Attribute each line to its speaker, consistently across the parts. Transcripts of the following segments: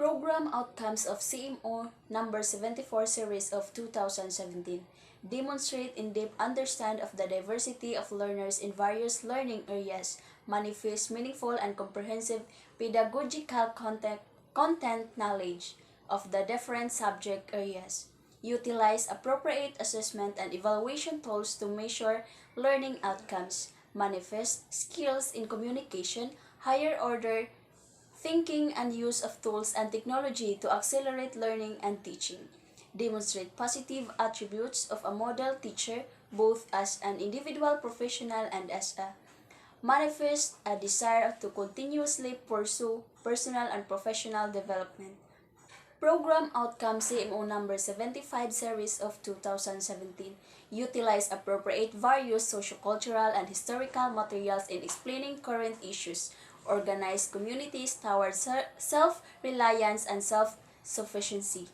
Speaker 1: Program outcomes of CMO number 74 series of 2017 demonstrate in-depth understand of the diversity of learners in various learning areas, manifest meaningful and comprehensive pedagogical content knowledge of the different subject areas, utilize appropriate assessment and evaluation tools to measure learning outcomes, manifest skills in communication, higher order thinking and use of tools and technology to accelerate learning and teaching. Demonstrate positive attributes of a model teacher both as an individual professional and as a manifest a desire to continuously pursue personal and professional development. Program Outcome CMO number 75 series of 2017 utilize appropriate various sociocultural and historical materials in explaining current issues, organize communities towards self-reliance and self-sufficiency,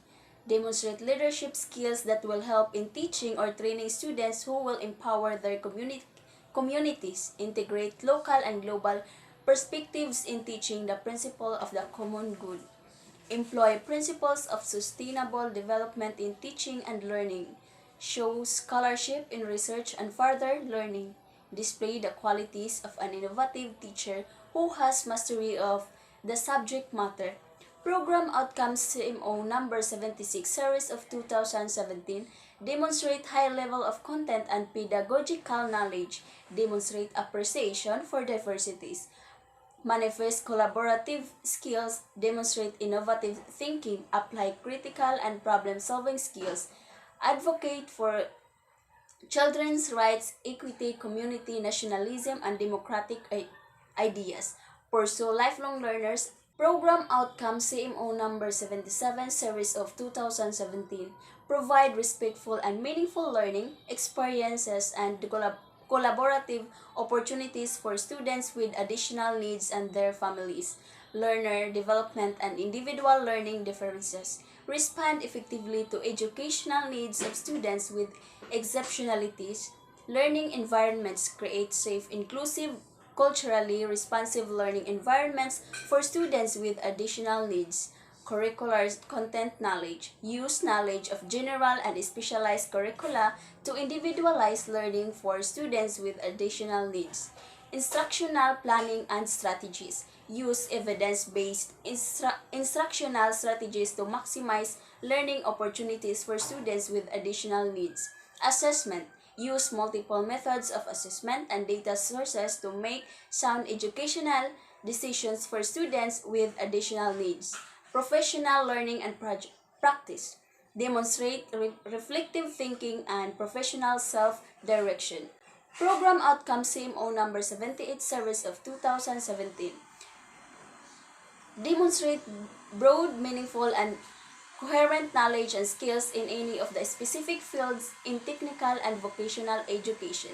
Speaker 1: demonstrate leadership skills that will help in teaching or training students who will empower their communities, integrate local and global perspectives in teaching the principle of the common good. Employ principles of sustainable development in teaching and learning. Show scholarship in research and further learning. Display the qualities of an innovative teacher who has mastery of the subject matter. Program Outcomes CMO number 76 series of 2017 demonstrate high level of content and pedagogical knowledge, demonstrate appreciation for diversities, manifest collaborative skills, demonstrate innovative thinking, apply critical and problem-solving skills, advocate for children's rights, equity, community, nationalism, and democratic ideas, pursue lifelong learners. Program Outcome CMO number 77 series of 2017 provide respectful and meaningful learning experiences and collaborative opportunities for students with additional needs and their families, learner development and individual learning differences, respond effectively to educational needs of students with exceptionalities, learning environments create safe, inclusive, culturally responsive learning environments for students with additional needs, curricular content knowledge, use knowledge of general and specialized curricula to individualize learning for students with additional needs, instructional planning and strategies, use evidence-based instructional strategies to maximize learning opportunities for students with additional needs, assessment, use multiple methods of assessment and data sources to make sound educational decisions for students with additional needs. Professional learning and practice. Demonstrate reflective thinking and professional self-direction. Program Outcome CMO number 78 series of 2017. Demonstrate broad, meaningful, and coherent knowledge and skills in any of the specific fields in technical and vocational education.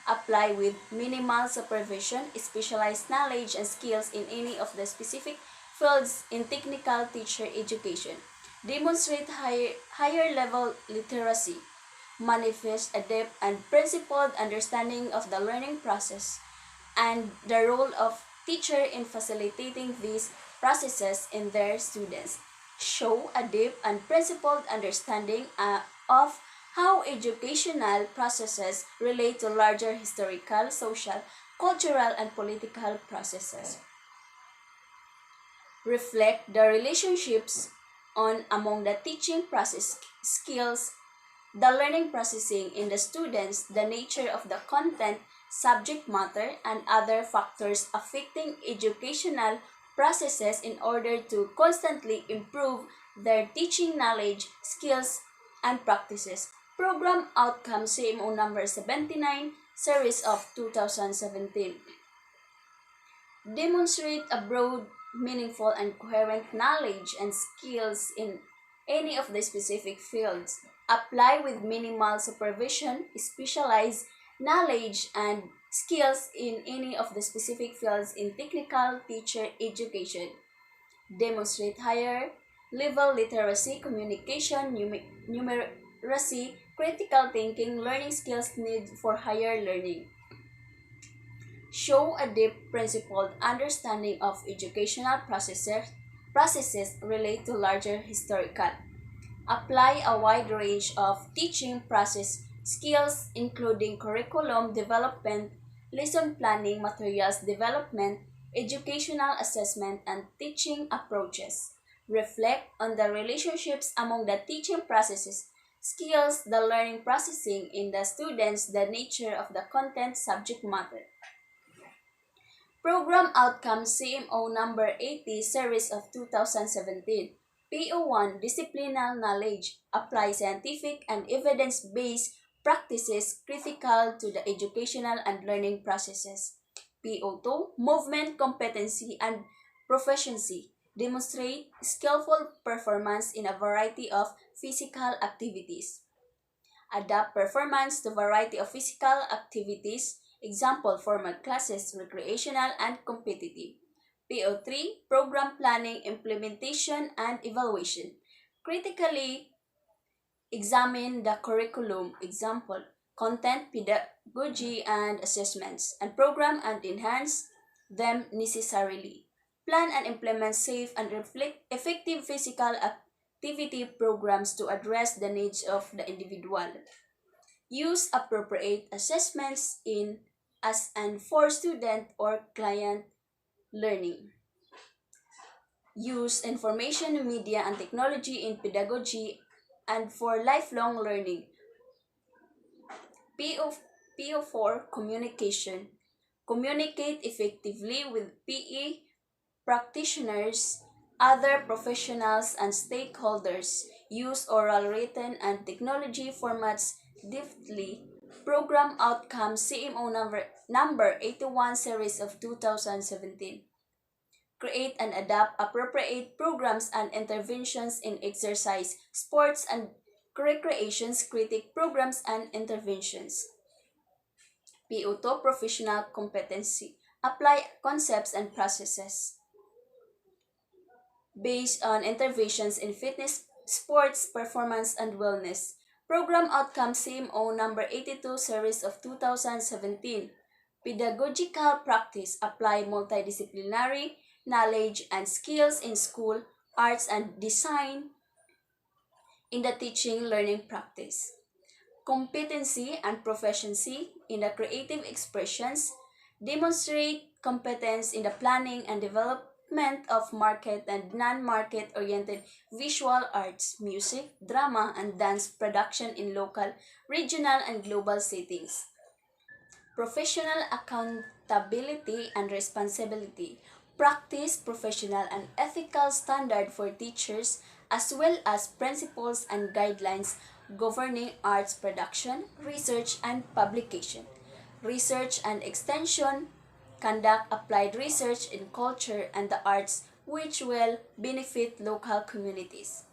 Speaker 1: Apply with minimal supervision specialized knowledge and skills in any of the specific fields in technical teacher education. Demonstrate higher level literacy. Manifest a depth and principled understanding of the learning process and the role of teacher in facilitating these processes in their students. Show a deep and principled understanding of how educational processes relate to larger historical, social, cultural, and political processes. Reflect the relationships on among the teaching process skills, the learning processing in the students, the nature of the content, subject matter, and other factors affecting educational processes in order to constantly improve their teaching knowledge, skills, and practices. Program Outcome CMO number 79, series of 2017. Demonstrate a broad, meaningful, and coherent knowledge and skills in any of the specific fields. Apply with minimal supervision, specialized knowledge and skills in any of the specific fields in technical teacher education. Demonstrate higher level literacy, communication, numeracy, critical thinking, learning skills needed for higher learning. Show a deep principled understanding of educational processes processes relate to larger historical. Apply a wide range of teaching process skills including curriculum development, lesson planning, materials development, educational assessment, and teaching approaches. Reflect on the relationships among the teaching processes, skills, the learning processing in the students, the nature of the content subject matter. Program Outcomes CMO number 80 series of 2017. PO1 Disciplinary Knowledge apply scientific and evidence-based practices critical to the educational and learning processes. PO2 Movement Competency and Proficiency demonstrate skillful performance in a variety of physical activities. Adapt performance to variety of physical activities, example formal classes, recreational and competitive. PO3, program planning, implementation and evaluation. Critically examine the curriculum, example, content, pedagogy and assessments, and program and enhance them necessarily. Plan and implement safe and effective physical activity programs to address the needs of the individual. Use appropriate assessments in as and for student or client learning. Use information media and technology in pedagogy and for lifelong learning. PO, PO4 Communication. Communicate effectively with PE practitioners, other professionals, and stakeholders. Use oral, written, and technology formats deftly. Program Outcomes CMO number 81 series of 2017. Create and adapt appropriate programs and interventions in exercise, sports, and recreations, critic programs and interventions. PO2 Professional Competency. Apply concepts and processes based on interventions in fitness, sports, performance, and wellness. Program Outcome CMO number 82 series of 2017. Pedagogical practice apply multidisciplinary knowledge and skills in school, arts, and design in the teaching learning practice. Competency and proficiency in the creative expressions demonstrate competence in the planning and development of market and non-market oriented visual arts, music, drama, and dance production in local, regional, and global settings. Professional accountability and responsibility. Practice professional and ethical standard for teachers as well as principles and guidelines governing arts production, research, and publication. Research and extension. Conduct applied research in culture and the arts which will benefit local communities.